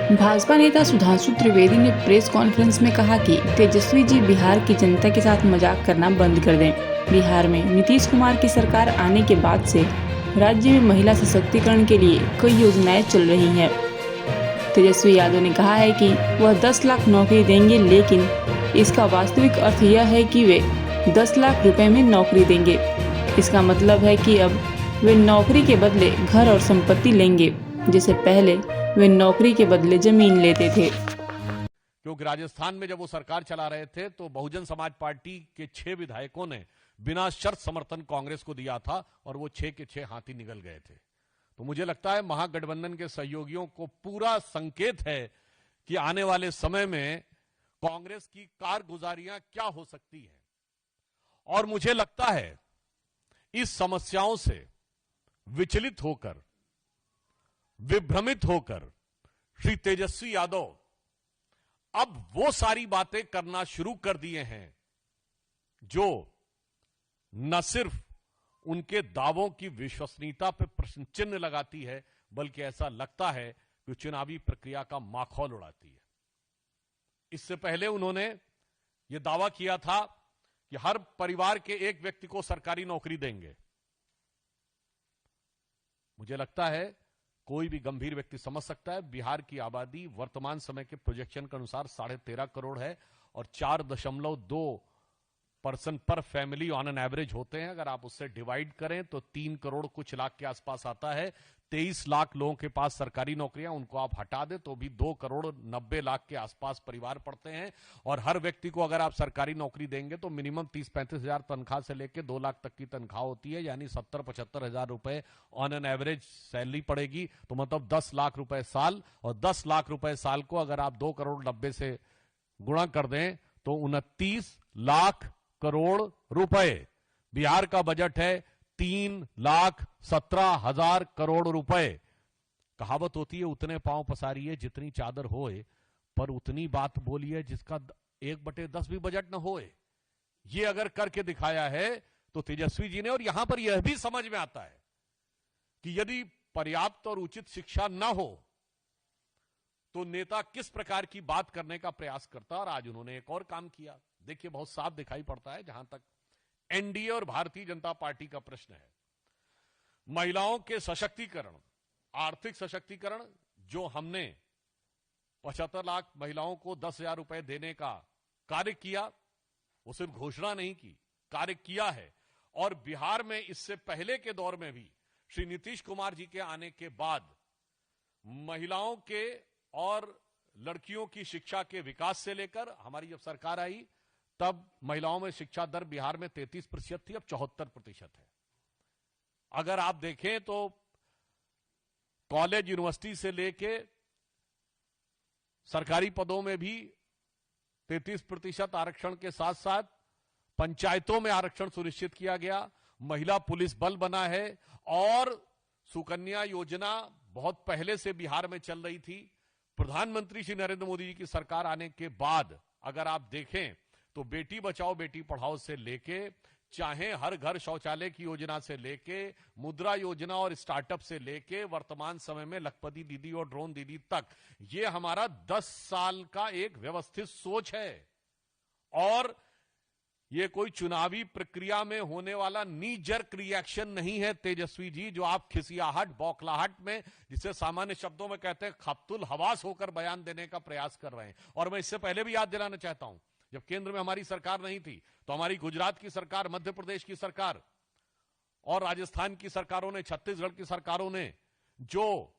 भाजपा नेता सुधांशु त्रिवेदी ने press conference में कहा कि तेजस्वी जी बिहार की जनता के साथ मजाक करना बंद कर दें। बिहार में नीतीश कुमार की सरकार आने के बाद से राज्य में महिला सशक्तिकरण के लिए कई योजनाएं चल रही हैं। तेजस्वी यादव ने कहा है कि वह 10 लाख नौकरी देंगे, लेकिन इसका वास्तविक अर्थ यह है कि वे 10 लाख रुपए में नौकरी देंगे। इसका मतलब है कि अब वे नौकरी के बदले घर और संपत्ति लेंगे, जैसे पहले वे नौकरी के बदले जमीन लेते थे। क्योंकि राजस्थान में जब वो सरकार चला रहे थे तो बहुजन समाज पार्टी के 6 विधायकों ने बिना शर्त समर्थन कांग्रेस को दिया था और वो 6 के 6 हाथी निकल गए थे। तो मुझे लगता है महागठबंधन के सहयोगियों को पूरा संकेत है कि आने वाले समय में कांग्रेस की कारगुजारियां क्या हो सकती है। और मुझे लगता है इस समस्याओं से विचलित होकर, विभ्रमित होकर श्री तेजस्वी यादव अब वो सारी बातें करना शुरू कर दिए हैं जो न सिर्फ उनके दावों की विश्वसनीयता पर प्रश्न चिन्ह लगाती है, बल्कि ऐसा लगता है कि चुनावी प्रक्रिया का माखौल उड़ाती है। इससे पहले उन्होंने यह दावा किया था कि हर परिवार के एक व्यक्ति को सरकारी नौकरी देंगे। मुझे लगता है कोई भी गंभीर व्यक्ति समझ सकता है बिहार की आबादी वर्तमान समय के प्रोजेक्शन के अनुसार 13.5 करोड़ है और 4.2 पर्सन पर फैमिली ऑन एन एवरेज होते हैं। अगर आप उससे डिवाइड करें तो 3 करोड़ कुछ लाख के आसपास आता है। 23 लाख लोगों के पास सरकारी नौकरियां, उनको आप हटा दें तो भी 2 करोड़ 90 लाख के आसपास परिवार पड़ते हैं। और हर व्यक्ति को अगर आप सरकारी नौकरी देंगे तो मिनिमम 30-35 हजार तनख्वाह से लेकर 2 लाख तक की तनख्वाह होती है, यानी 70-75 हजार रुपए ऑन एन एवरेज सैलरी पड़ेगी। तो मतलब 10 लाख रुपए साल, और 10 लाख रुपए साल को अगर आप 2 करोड़ 90 से गुणा कर दें तो 29 लाख करोड़ रुपए। बिहार का बजट है 3,17,000 करोड़ रुपए। कहावत होती है उतने पांव पसारिए जितनी चादर होए, पर उतनी बात बोलिए जिसका 1/10 भी बजट न होए। ये अगर करके दिखाया है तो तेजस्वी जी ने। और यहां पर यह भी समझ में आता है कि यदि पर्याप्त और उचित शिक्षा न हो तो नेता किस प्रकार की बात करने का प्रयास करता। और आज उन्होंने एक और काम किया। देखिए, बहुत साफ दिखाई पड़ता है जहां तक एनडीए और भारतीय जनता पार्टी का प्रश्न है, महिलाओं के सशक्तिकरण, आर्थिक सशक्तिकरण, जो हमने 75 लाख महिलाओं को 10,000 रुपए देने का कार्य किया, वो सिर्फ घोषणा नहीं की, कार्य किया है। और बिहार में इससे पहले के दौर में भी श्री नीतीश कुमार जी के आने के बाद महिलाओं के और लड़कियों की शिक्षा के विकास से लेकर हमारी जब सरकार आई तब महिलाओं में शिक्षा दर बिहार में 33% थी, अब 74% है। अगर आप देखें तो कॉलेज यूनिवर्सिटी से लेके सरकारी पदों में भी 33% आरक्षण के साथ साथ पंचायतों में आरक्षण सुनिश्चित किया गया। महिला पुलिस बल बना है और सुकन्या योजना बहुत पहले से बिहार में चल रही थी। प्रधानमंत्री श्री नरेंद्र मोदी जी की सरकार आने के बाद अगर आप देखें तो बेटी बचाओ बेटी पढ़ाओ से लेके, चाहे हर घर शौचालय की योजना से लेके, मुद्रा योजना और स्टार्टअप से लेके वर्तमान समय में लखपति दीदी और ड्रोन दीदी तक, ये हमारा 10 साल का एक व्यवस्थित सोच है। और ये कोई चुनावी प्रक्रिया में होने वाला नी जर्क रिएक्शन नहीं है तेजस्वी जी, जो आप खिसियाहट, बौखलाहट में, जिसे सामान्य शब्दों में कहते हैं खप्तुल हवास होकर बयान देने का प्रयास कर रहे हैं। और मैं इससे पहले भी याद दिलाना चाहता हूं, जब केंद्र में हमारी सरकार नहीं थी तो हमारी गुजरात की सरकार, मध्य प्रदेश की सरकार और राजस्थान की सरकारों ने, छत्तीसगढ़ की सरकारों ने जो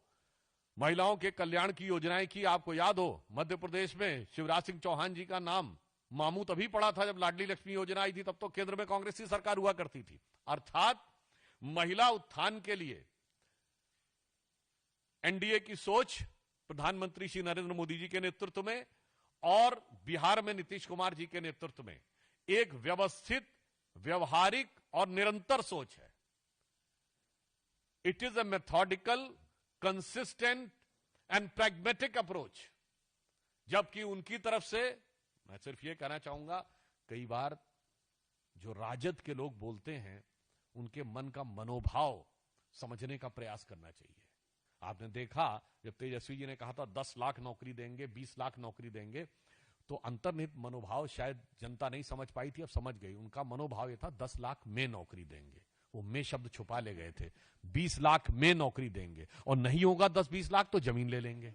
महिलाओं के कल्याण की योजनाएं की, आपको याद हो मध्य प्रदेश में शिवराज सिंह चौहान जी का नाम मामू तभी पड़ा था जब लाडली लक्ष्मी योजना आई थी, तब तो केंद्र में कांग्रेस की सरकार हुआ करती थी। अर्थात महिला उत्थान के लिए एनडीए की सोच प्रधानमंत्री श्री नरेंद्र मोदी जी के नेतृत्व में और बिहार में नीतीश कुमार जी के नेतृत्व में एक व्यवस्थित, व्यवहारिक और निरंतर सोच है। It is a methodical, consistent and pragmatic approach. जबकि उनकी तरफ से मैं सिर्फ यह कहना चाहूंगा, कई बार जो राजद के लोग बोलते हैं उनके मन का मनोभाव समझने का प्रयास करना चाहिए। आपने देखा जब तेजस्वी जी ने कहा था 10 लाख नौकरी देंगे, 20 लाख नौकरी देंगे, तो अंतर्निहित मनोभाव शायद जनता नहीं समझ पाई थी, अब समझ गई। उनका मनोभाव यह था 10 लाख में नौकरी देंगे, वो में शब्द छुपा ले गए थे। 20 लाख में नौकरी देंगे, और नहीं होगा 10-20 लाख तो जमीन ले लेंगे।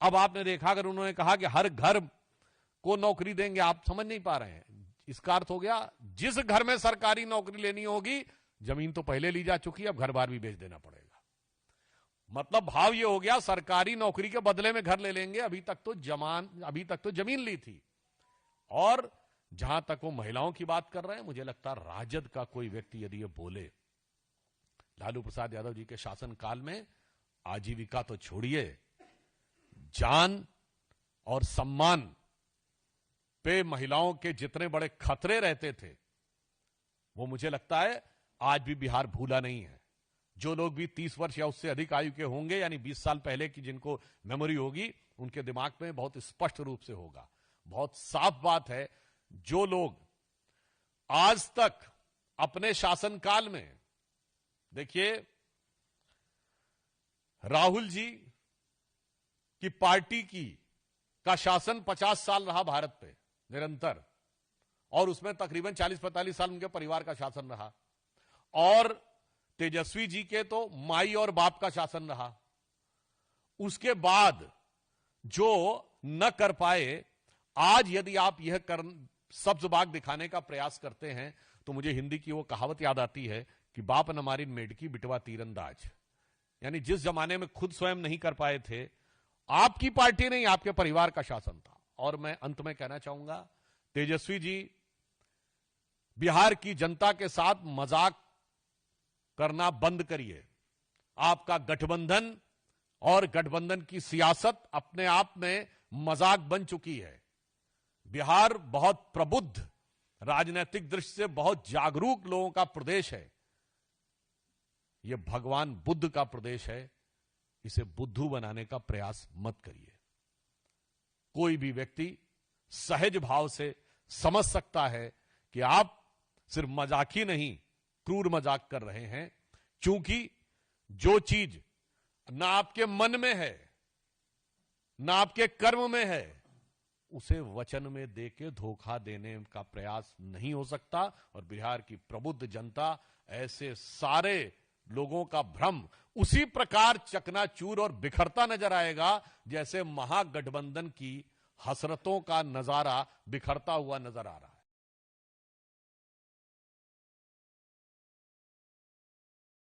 अब आपने देखा अगर उन्होंने कहा कि हर घर को नौकरी देंगे, आप समझ नहीं पा रहे हैं। इसका अर्थ हो गया जिस घर में सरकारी नौकरी लेनी होगी, जमीन तो पहले ली जा चुकी है, अब घर बार भी बेच देना पड़ेगा। मतलब भाव ये हो गया सरकारी नौकरी के बदले में घर ले लेंगे, अभी तक तो जमीन ली थी। और जहां तक वो महिलाओं की बात कर रहे हैं, मुझे लगता है राजद का कोई व्यक्ति यदि ये बोले, लालू प्रसाद यादव जी के शासनकाल में आजीविका तो छोड़िए, जान और सम्मान पे महिलाओं के जितने बड़े खतरे रहते थे, वो मुझे लगता है आज भी बिहार भूला नहीं है। जो लोग भी 30 वर्ष या उससे अधिक आयु के होंगे, यानी 20 साल पहले की जिनको मेमोरी होगी, उनके दिमाग में बहुत स्पष्ट रूप से होगा। बहुत साफ बात है, जो लोग आज तक अपने शासनकाल में, देखिए राहुल जी की पार्टी का शासन 50 साल रहा भारत पे निरंतर, और उसमें तकरीबन 40-45 साल उनके परिवार का शासन रहा, और तेजस्वी जी के तो माई और बाप का शासन रहा। उसके बाद जो न कर पाए, आज यदि आप यह सब्ज बाग दिखाने का प्रयास करते हैं, तो मुझे हिंदी की वो कहावत याद आती है कि बाप न मारी मेढकी बिटवा तीरंदाज। यानी जिस जमाने में खुद स्वयं नहीं कर पाए थे, आपकी पार्टी नहीं, आपके परिवार का शासन था। और मैं अंत में कहना चाहूंगा, तेजस्वी जी बिहार की जनता के साथ मजाक करना बंद करिए। आपका गठबंधन और गठबंधन की सियासत अपने आप में मजाक बन चुकी है। बिहार बहुत प्रबुद्ध, राजनीतिक दृष्टि से बहुत जागरूक लोगों का प्रदेश है। यह भगवान बुद्ध का प्रदेश है, इसे बुद्धू बनाने का प्रयास मत करिए। कोई भी व्यक्ति सहज भाव से समझ सकता है कि आप सिर्फ मजाक ही नहीं, क्रूर मजाक कर रहे हैं, क्योंकि जो चीज ना आपके मन में है, ना आपके कर्म में है, उसे वचन में देके धोखा देने का प्रयास नहीं हो सकता। और बिहार की प्रबुद्ध जनता ऐसे सारे लोगों का भ्रम उसी प्रकार चकनाचूर और बिखरता नजर आएगा, जैसे महागठबंधन की हसरतों का नजारा बिखरता हुआ नजर आ रहा है।